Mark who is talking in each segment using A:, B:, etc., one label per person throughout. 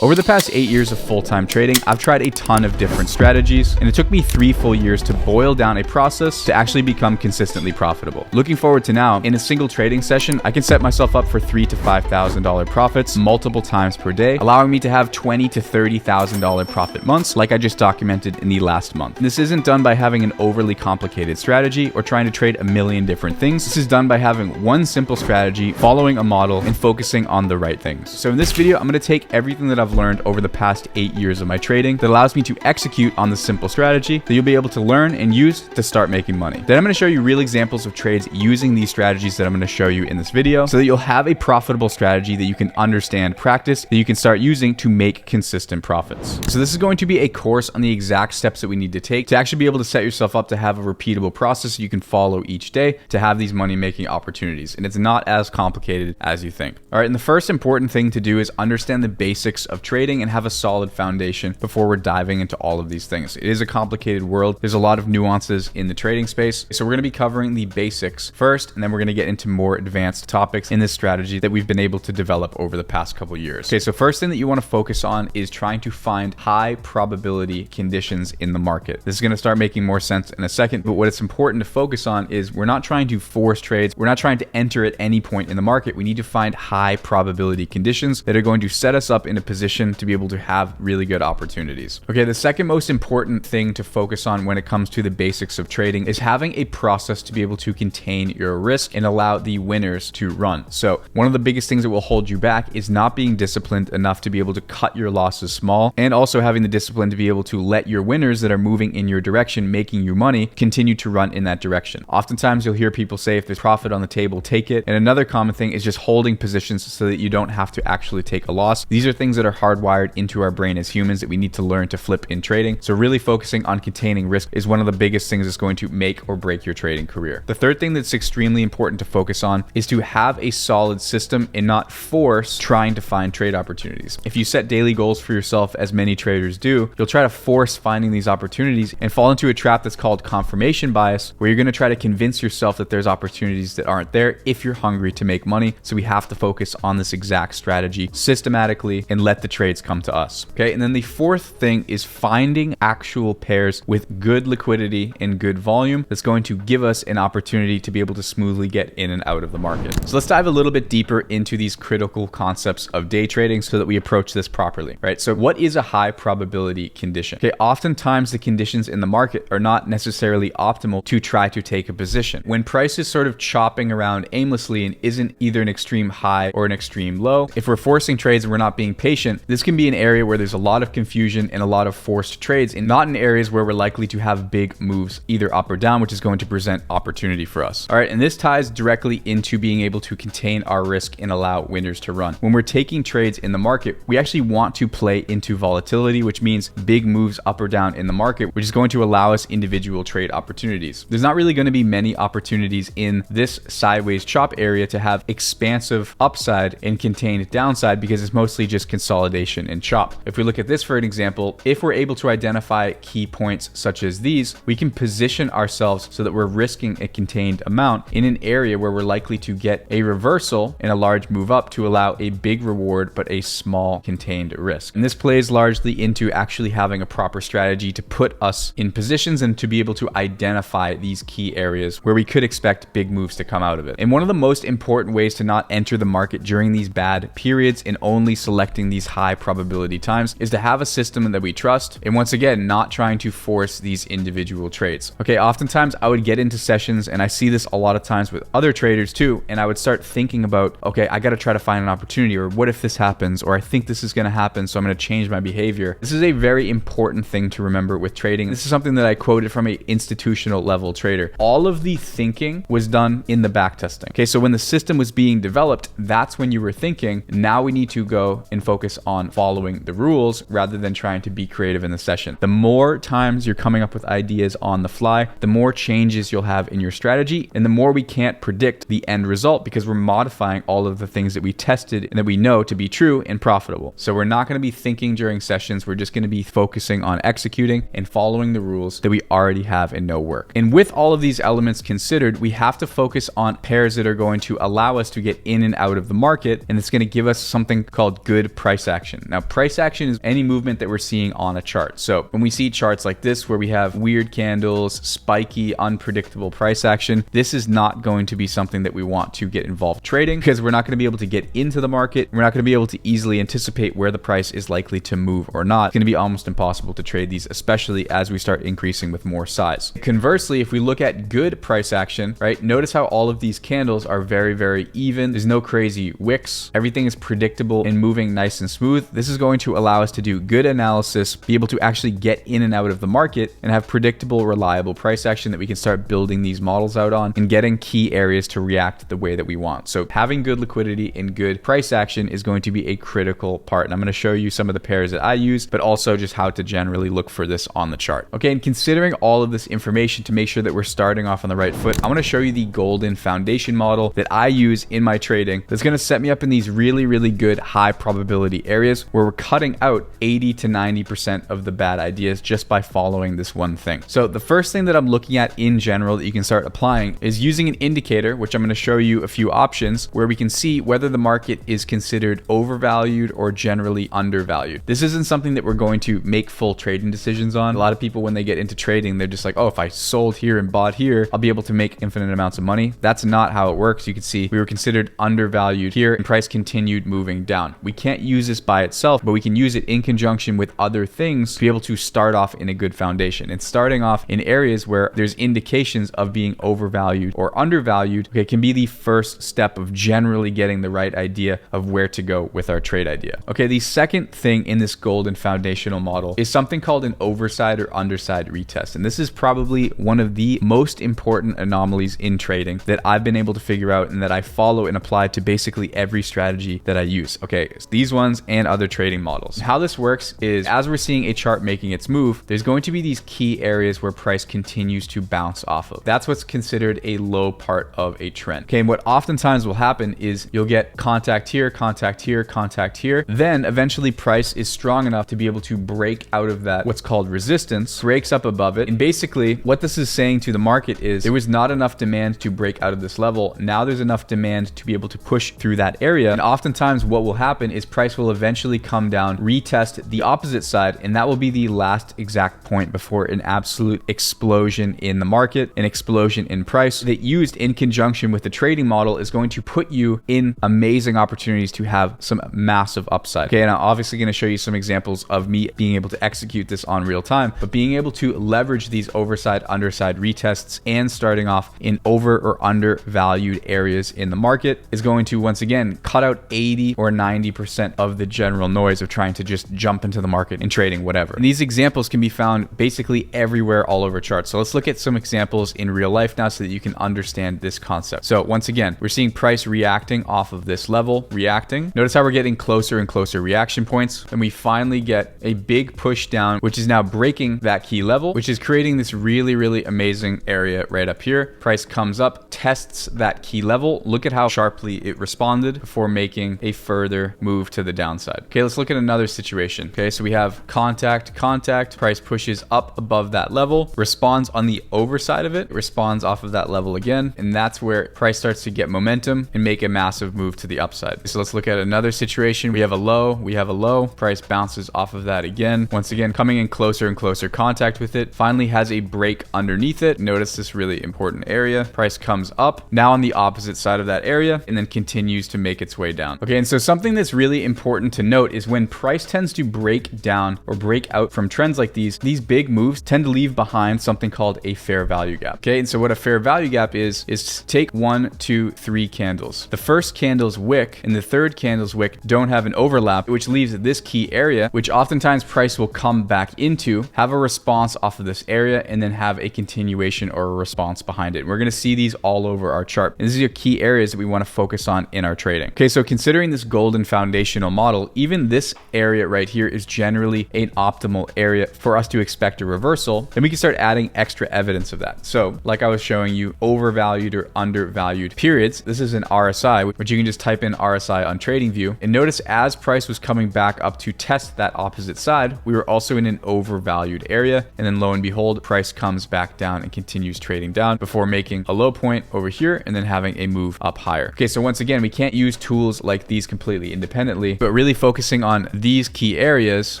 A: Over the past 8 years of full-time trading, I've tried a ton of different strategies, and it took me 3 full years to boil down a process to actually become consistently profitable. Looking forward to now, in a single trading session, I can set myself up for $3,000 to $5,000 profits multiple times per day, allowing me to have $20,000 to $30,000 profit months like I just documented in the last month. This isn't done by having an overly complicated strategy or trying to trade a million different things. This is done by having one simple strategy, following a model, and focusing on the right things. So in this video, I'm going to take everything that I've learned over the past 8 years of my trading that allows me to execute on this simple strategy that you'll be able to learn and use to start making money. Then I'm going to show you real examples of trades using these strategies that I'm going to show you in this video so that you'll have a profitable strategy that you can understand, practice, that you can start using to make consistent profits. So this is going to be a course on the exact steps that we need to take to actually be able to set yourself up to have a repeatable process you can follow each day to have these money making opportunities. And it's not as complicated as you think. All right. And the first important thing to do is understand the basics of trading and have a solid foundation before we're diving into all of these things. It is a complicated world. There's a lot of nuances in the trading space. So we're going to be covering the basics first, and then we're going to get into more advanced topics in this strategy that we've been able to develop over the past couple years. Okay, so first thing that you want to focus on is trying to find high probability conditions in the market. This is going to start making more sense in a second, but what it's important to focus on is we're not trying to force trades. We're not trying to enter at any point in the market. We need to find high probability conditions that are going to set us up in a position to be able to have really good opportunities. Okay, the second most important thing to focus on when it comes to the basics of trading is having a process to be able to contain your risk and allow the winners to run. So one of the biggest things that will hold you back is not being disciplined enough to be able to cut your losses small, and also having the discipline to be able to let your winners that are moving in your direction, making you money, continue to run in that direction. Oftentimes you'll hear people say if there's profit on the table, take it. And another common thing is just holding positions so that you don't have to actually take a loss. These are things that are hardwired into our brain as humans that we need to learn to flip in trading. So really focusing on containing risk is one of the biggest things that's going to make or break your trading career. The third thing that's extremely important to focus on is to have a solid system and not force trying to find trade opportunities. If you set daily goals for yourself, as many traders do, you'll try to force finding these opportunities and fall into a trap that's called confirmation bias, where you're going to try to convince yourself that there's opportunities that aren't there if you're hungry to make money. So we have to focus on this exact strategy systematically and let the trades come to us. Okay. And then the fourth thing is finding actual pairs with good liquidity and good volume that's going to give us an opportunity to be able to smoothly get in and out of the market. So let's dive a little bit deeper into these critical concepts of day trading so that we approach this properly, right? So what is a high probability condition? Okay. Oftentimes the conditions in the market are not necessarily optimal to try to take a position. When price is sort of chopping around aimlessly and isn't either an extreme high or an extreme low, if we're forcing trades and we're not being patient, this can be an area where there's a lot of confusion and a lot of forced trades, and not in areas where we're likely to have big moves either up or down, which is going to present opportunity for us. All right. And this ties directly into being able to contain our risk and allow winners to run. When we're taking trades in the market, we actually want to play into volatility, which means big moves up or down in the market, which is going to allow us individual trade opportunities. There's not really going to be many opportunities in this sideways chop area to have expansive upside and contained downside because it's mostly just consolidation and chop. If we look at this for an example, if we're able to identify key points such as these, we can position ourselves so that we're risking a contained amount in an area where we're likely to get a reversal and a large move up to allow a big reward but a small contained risk. And this plays largely into actually having a proper strategy to put us in positions and to be able to identify these key areas where we could expect big moves to come out of it. And one of the most important ways to not enter the market during these bad periods and only selecting these high probability times is to have a system that we trust, and once again, not trying to force these individual trades. Okay, oftentimes I would get into sessions, and I see this a lot of times with other traders too, and I would start thinking about, okay, I got to try to find an opportunity, or what if this happens, or I think this is going to happen, so I'm going to change my behavior. This is a very important thing to remember with trading. This is something that I quoted from an institutional level trader. All of the thinking was done in the back testing. Okay, so when the system was being developed, that's when you were thinking, now we need to go and focus on following the rules rather than trying to be creative in the session. The more times you're coming up with ideas on the fly, the more changes you'll have in your strategy, and the more we can't predict the end result because we're modifying all of the things that we tested and that we know to be true and profitable. So we're not going to be thinking during sessions. We're just going to be focusing on executing and following the rules that we already have and know work. And with all of these elements considered, we have to focus on pairs that are going to allow us to get in and out of the market, and it's going to give us something called good price price action. Now, price action is any movement that we're seeing on a chart. So when we see charts like this, where we have weird candles, spiky, unpredictable price action, this is not going to be something that we want to get involved trading, because we're not going to be able to get into the market. We're not going to be able to easily anticipate where the price is likely to move or not. It's going to be almost impossible to trade these, especially as we start increasing with more size. Conversely, if we look at good price action, right, notice how all of these candles are very, very even. There's no crazy wicks. Everything is predictable and moving nice and smooth. This is going to allow us to do good analysis, be able to actually get in and out of the market, and have predictable, reliable price action that we can start building these models out on and getting key areas to react the way that we want. So having good liquidity and good price action is going to be a critical part. And I'm going to show you some of the pairs that I use, but also just how to generally look for this on the chart. Okay, and considering all of this information to make sure that we're starting off on the right foot, I want to show you the golden foundation model that I use in my trading that's going to set me up in these really, really good high probability areas where we're cutting out 80 to 90% of the bad ideas just by following this one thing. So the first thing that I'm looking at in general that you can start applying is using an indicator, which I'm going to show you a few options where we can see whether the market is considered overvalued or generally undervalued. This isn't something that we're going to make full trading decisions on. A lot of people, when they get into trading, they're just like, oh, if I sold here and bought here, I'll be able to make infinite amounts of money. That's not how it works. You can see we were considered undervalued here and price continued moving down. We can't use this by itself, but we can use it in conjunction with other things to be able to start off in a good foundation. And starting off in areas where there's indications of being overvalued or undervalued, okay, can be the first step of generally getting the right idea of where to go with our trade idea. Okay, the second thing in this golden foundational model is something called an overside or underside retest. And this is probably one of the most important anomalies in trading that I've been able to figure out and that I follow and apply to basically every strategy that I use. Okay, these ones and other trading models. How this works is as we're seeing a chart making its move, there's going to be these key areas where price continues to bounce off of. That's what's considered a low part of a trend. Okay, and what oftentimes will happen is you'll get contact here, contact here, contact here. Then eventually price is strong enough to be able to break out of that, what's called resistance, breaks up above it. And basically what this is saying to the market is there was not enough demand to break out of this level. Now there's enough demand to be able to push through that area. And oftentimes what will happen is price will eventually come down, retest the opposite side, and that will be the last exact point before an absolute explosion in the market, an explosion in price that used in conjunction with the trading model is going to put you in amazing opportunities to have some massive upside. Okay, and I'm obviously going to show you some examples of me being able to execute this on real time, but being able to leverage these overside, underside retests and starting off in over or undervalued areas in the market is going to once again cut out 80 or 90% of the general noise of trying to just jump into the market and trading whatever. And these examples can be found basically everywhere all over charts. So let's look at some examples in real life now so that you can understand this concept. So once again, we're seeing price reacting off of this level, reacting. Notice how we're getting closer and closer reaction points. And we finally get a big push down, which is now breaking that key level, which is creating this really, really amazing area right up here. Price comes up, tests that key level. Look at how sharply it responded before making a further move to the downside. Okay, let's look at another situation. Okay, so we have contact, price pushes up above that level, responds on the overside of it, responds off of that level again, and that's where price starts to get momentum and make a massive move to the upside. So let's look at another situation. We have a low, price bounces off of that again. Once again, coming in closer and closer contact with it, finally has a break underneath it. Notice this really important area. Price comes up, now on the opposite side of that area, and then continues to make its way down. Okay, and so something that's really important to note is when price tends to break down or break out from trends like these big moves tend to leave behind something called a fair value gap. Okay, and so what a fair value gap is take 1, 2, 3 candles. The first candle's wick and the third candle's wick don't have an overlap, which leaves this key area, which oftentimes price will come back into, have a response off of this area, and then have a continuation or a response behind it. And we're going to see these all over our chart. And these are your key areas that we want to focus on in our trading. Okay, so considering this golden foundational model, even this area right here is generally an optimal area for us to expect a reversal. Then we can start adding extra evidence of that. So like I was showing you, overvalued or undervalued periods. This is an RSI, which you can just type in RSI on TradingView. And notice as price was coming back up to test that opposite side, we were also in an overvalued area. And then lo and behold, price comes back down and continues trading down before making a low point over here and then having a move up higher. Okay, so once again, we can't use tools like these completely independently, but really focusing on these key areas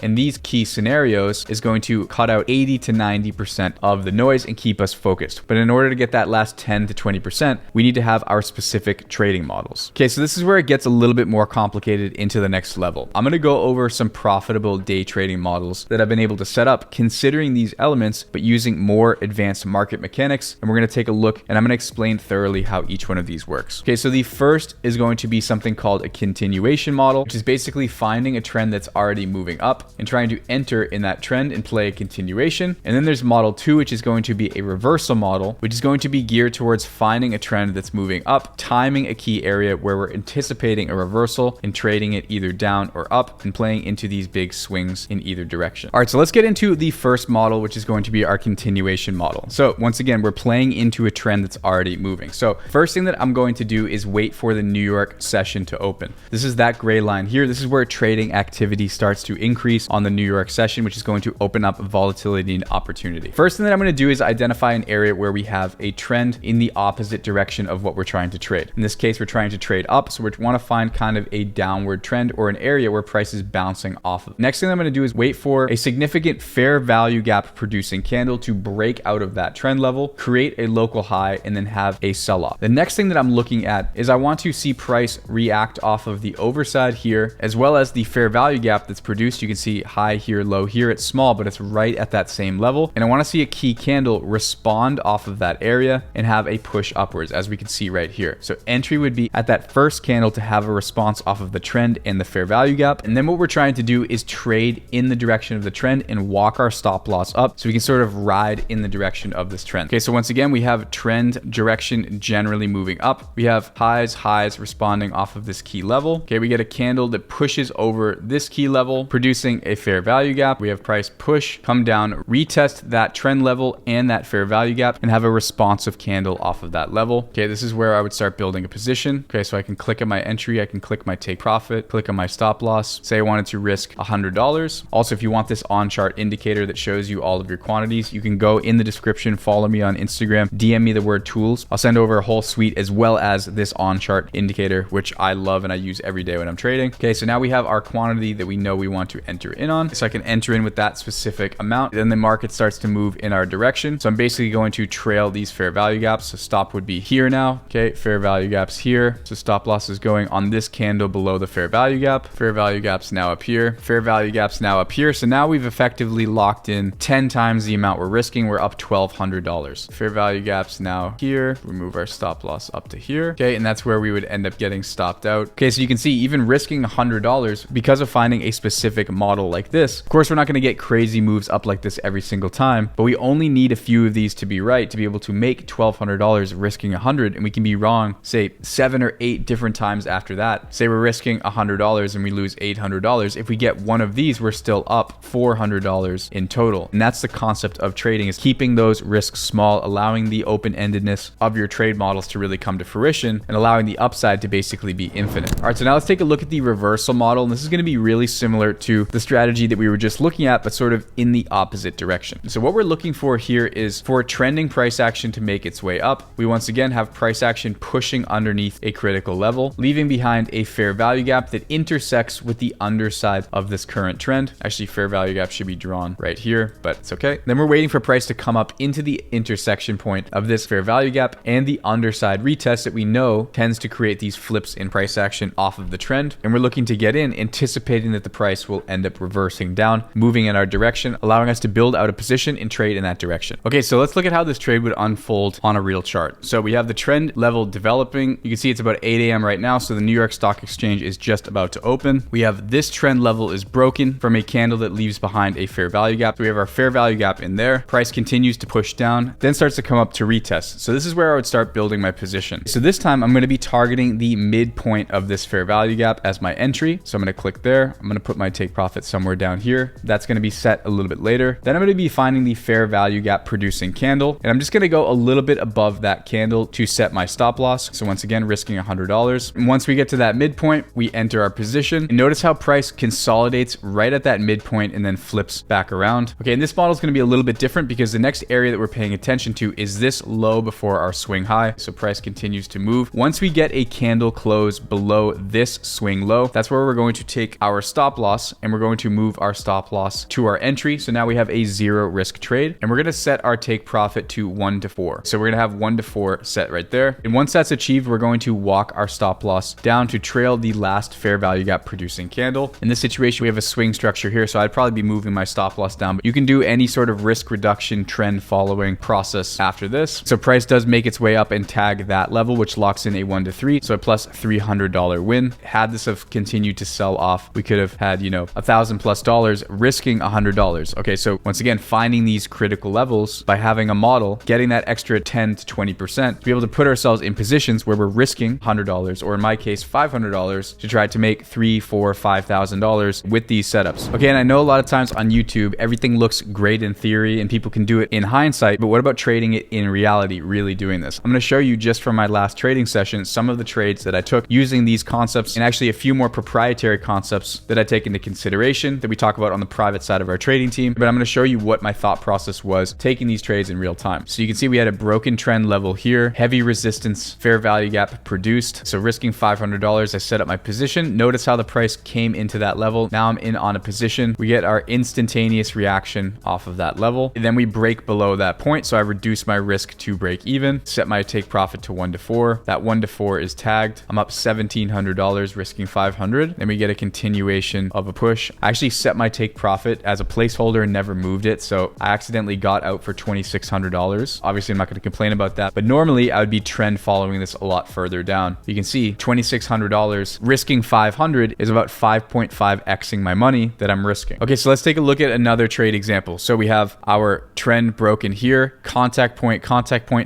A: and these key scenarios is going to cut out 80 to 90% of the noise and keep us focused. But in order to get that last 10 to 20%, we need to have our specific trading models. Okay, so this is where it gets a little bit more complicated into the next level. I'm gonna go over some profitable day trading models that I've been able to set up considering these elements, but using more advanced market mechanics. And we're gonna take a look and I'm gonna explain thoroughly how each one of these works. Okay, so the first is going to be something called a continuation model, which is basically finding a trend that's already moving up and trying to enter in that trend and play a continuation. And then there's model 2, which is going to be a reversal model, which is going to be geared towards finding a trend that's moving up, timing a key area where we're anticipating a reversal and trading it either down or up and playing into these big swings in either direction. All right, so let's get into the first model, which is going to be our continuation model. So once again, we're playing into a trend that's already moving. So first thing that I'm going to do is wait for the New York session to open. This is that gray line here. This is where trading activity starts to increase on the New York session, which is going to open up volatility and opportunity. First thing that I'm going to do is identify an area where we have a trend in the opposite direction of what we're trying to trade. In this case, we're trying to trade up, so we want to find kind of a downward trend or an area where price is bouncing off of. Next thing I'm going to do is wait for a significant fair value gap producing candle to break out of that trend level, create a local high, and then have a sell-off. The next thing that I'm looking at is I want to see price react off of the overside here, as well as the fair value gap that's produced. You can see high here, low here. It's small, but it's right at that same level. And I want to see a key candle respond off of that area and have a push upwards, as we can see right here. So entry would be at that first candle to have a response off of the trend and the fair value gap. And then what we're trying to do is trade in the direction of the trend and walk our stop loss up so we can sort of ride in the direction of this trend. Okay, so once again, we have trend direction generally moving up. We have highs responding off of this key level. Okay, we get a candle that pushes over this key level, producing a fair value gap. We have price push, come down, retest that trend level and that fair value gap, and have a responsive candle off of that level. Okay, this is where I would start building a position. Okay, so I can click on my entry, I can click my take profit, click on my stop loss. Say I wanted to risk $100. Also, if you want this on chart indicator that shows you all of your quantities, you can go in the description, follow me on Instagram, DM me the word tools. I'll send over a whole suite as well as this on chart indicator, which I love and I use every day when I'm trading. Okay, so now we have our quantity that we know we want to enter in on. So I can enter in with that specific amount. Then the market starts to move in our direction. So I'm basically going to trail these fair value gaps. So stop would be here now. Okay, fair value gaps here. So stop loss is going on this candle below the fair value gap. Fair value gaps now up here. Fair value gaps now up here. So now we've effectively locked in 10 times the amount we're risking. We're up $1,200. Fair value gaps now here. Remove our stop loss up to here. Okay, and that's where we would end up getting stopped out. Okay, so you can see even risking $100 because of finding a specific model like this. Of course, we're not going to get crazy moves up like this every single time, but we only need a few of these to be right to be able to make $1,200 risking $100, and we can be wrong, say 7 or 8 different times after that. Say we're risking $100 and we lose $800. If we get one of these, we're still up $400 in total. And that's the concept of trading, is keeping those risks small, allowing the open-endedness of your trade models to really come to fruition and allowing the upside to basically be infinite. All right, so now let's take a look at the reversal model. And this is going to be really similar to the strategy that we were just looking at, but sort of in the opposite direction. So what we're looking for here is for trending price action to make its way up. We once again have price action pushing underneath a critical level, leaving behind a fair value gap that intersects with the underside of this current trend. Actually, fair value gap should be drawn right here, but it's okay. Then we're waiting for price to come up into the intersection point of this fair value gap and the underside retest that we know tends to create these flips in price action off of the trend. And we're looking to get in, anticipating that the price will end up reversing down, moving in our direction, allowing us to build out a position and trade in that direction. Okay, so let's look at how this trade would unfold on a real chart. So we have the trend level developing. You can see it's about 8 a.m. right now, so the New York Stock Exchange is just about to open. We have this trend level is broken from a candle that leaves behind a fair value gap. So we have our fair value gap in there. Price continues to push down, then starts to come up to retest. So this is where I would start building my position. So this time I'm going to be targeting the midpoint of this fair value gap as my entry. So I'm going to click there. I'm going to put my take profit somewhere down here. That's going to be set a little bit later. Then I'm going to be finding the fair value gap producing candle. And I'm just going to go a little bit above that candle to set my stop loss. So once again, risking $100. And once we get to that midpoint, we enter our position. And notice how price consolidates right at that midpoint and then flips back around. Okay, and this model is going to be a little bit different because the next area that we're paying attention to is this low before our swing high. So price continues to move. Once we get a candle close below this swing low, that's That's where we're going to take our stop loss and we're going to move our stop loss to our entry. So now we have a 0 risk trade, and we're going to set our take profit to 1 to 4. So we're going to have 1 to 4 set right there. And once that's achieved, we're going to walk our stop loss down to trail the last fair value gap producing candle. In this situation, we have a swing structure here, so I'd probably be moving my stop loss down, but you can do any sort of risk reduction trend following process after this. So price does make its way up and tag that level, which locks in a 1 to 3. So a plus $300 win. Had this have continued to sell off, we could have had, you know, $1,000+ risking $100. Okay, so once again, finding these critical levels by having a model, getting that extra 10 to 20% to be able to put ourselves in positions where we're risking $100, or in my case, $500 to try to make $3,000, $4,000, $5,000 with these setups. Okay, and I know a lot of times on YouTube, everything looks great in theory and people can do it in hindsight, but what about trading it in reality, really doing this? I'm going to show you just from my last trading session, some of the trades that I took using these concepts, and actually a few more proprietary concepts that I take into consideration that we talk about on the private side of our trading team. But I'm going to show you what my thought process was taking these trades in real time. So you can see we had a broken trend level here, heavy resistance, fair value gap produced. So risking $500, I set up my position. Notice how the price came into that level. Now I'm in on a position. We get our instantaneous reaction off of that level. And then we break below that point. So I reduce my risk to break even, set my take profit to 1 to 4. That 1 to 4 is tagged. I'm up $1,700, risking 500. Then we get a continuation of a push. I actually set my take profit as a placeholder and never moved it. So I accidentally got out for $2,600. Obviously, I'm not going to complain about that, but normally I would be trend following this a lot further down. You can see $2,600 risking 500 is about 5.5xing my money that I'm risking. Okay, so let's take a look at another trade example. So we have our trend broken here, contact point,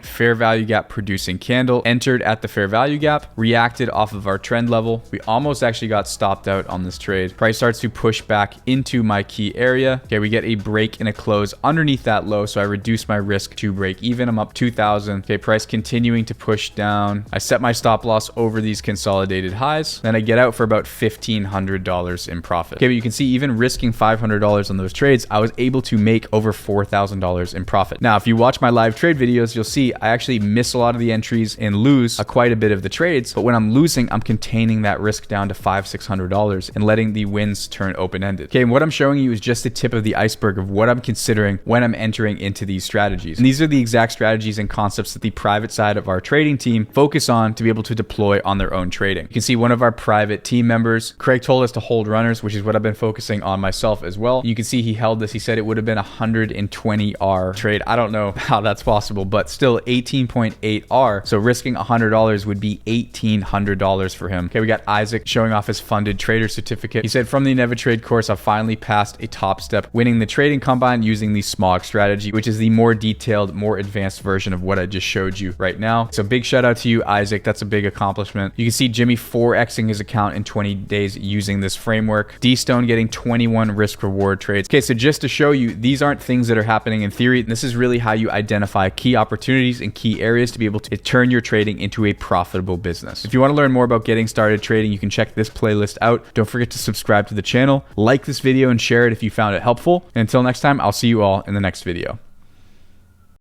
A: fair value gap producing candle, entered at the fair value gap, reacted off of our trend level. We almost actually got stopped out on this trade. Price starts to push back into my key area. Okay, we get a break and a close underneath that low, so I reduce my risk to break even. I'm up 2,000. Okay, price continuing to push down. I set my stop loss over these consolidated highs. Then I get out for about $1,500 in profit. Okay, but you can see even risking $500 on those trades, I was able to make over $4,000 in profit. Now, if you watch my live trade videos, you'll see I actually miss a lot of the entries and lose quite a bit of the trades. But when I'm losing, I'm containing that risk down to $500, $600 and letting the wins turn open-ended. Okay, and what I'm showing you is just the tip of the iceberg of what I'm considering when I'm entering into these strategies. And these are the exact strategies and concepts that the private side of our trading team focus on to be able to deploy on their own trading. You can see one of our private team members, Craig, told us to hold runners, which is what I've been focusing on myself as well. You can see he held this. He said it would have been 120R trade. I don't know how that's possible, but still 18.8R. So risking $100 would be $1,800 for him. Okay, we got Isaac showing off his funded trader certificate. He said, from the Never Trade course, I finally passed a top step, winning the trading combine using the SMOG strategy, which is the more detailed, more advanced version of what I just showed you right now. So big shout out to you, Isaac. That's a big accomplishment. You can see Jimmy 4xing his account in 20 days using this framework. D-Stone getting 21 risk reward trades. Okay, so just to show you, these aren't things that are happening in theory. This is really how you identify key opportunities and key areas to be able to turn your trading into a profitable business. If you want to learn more about getting started trading, you can check this playlist out. Don't forget to subscribe to the channel, like this video, and share it if you found it helpful. And until next time, I'll see you all in the next video.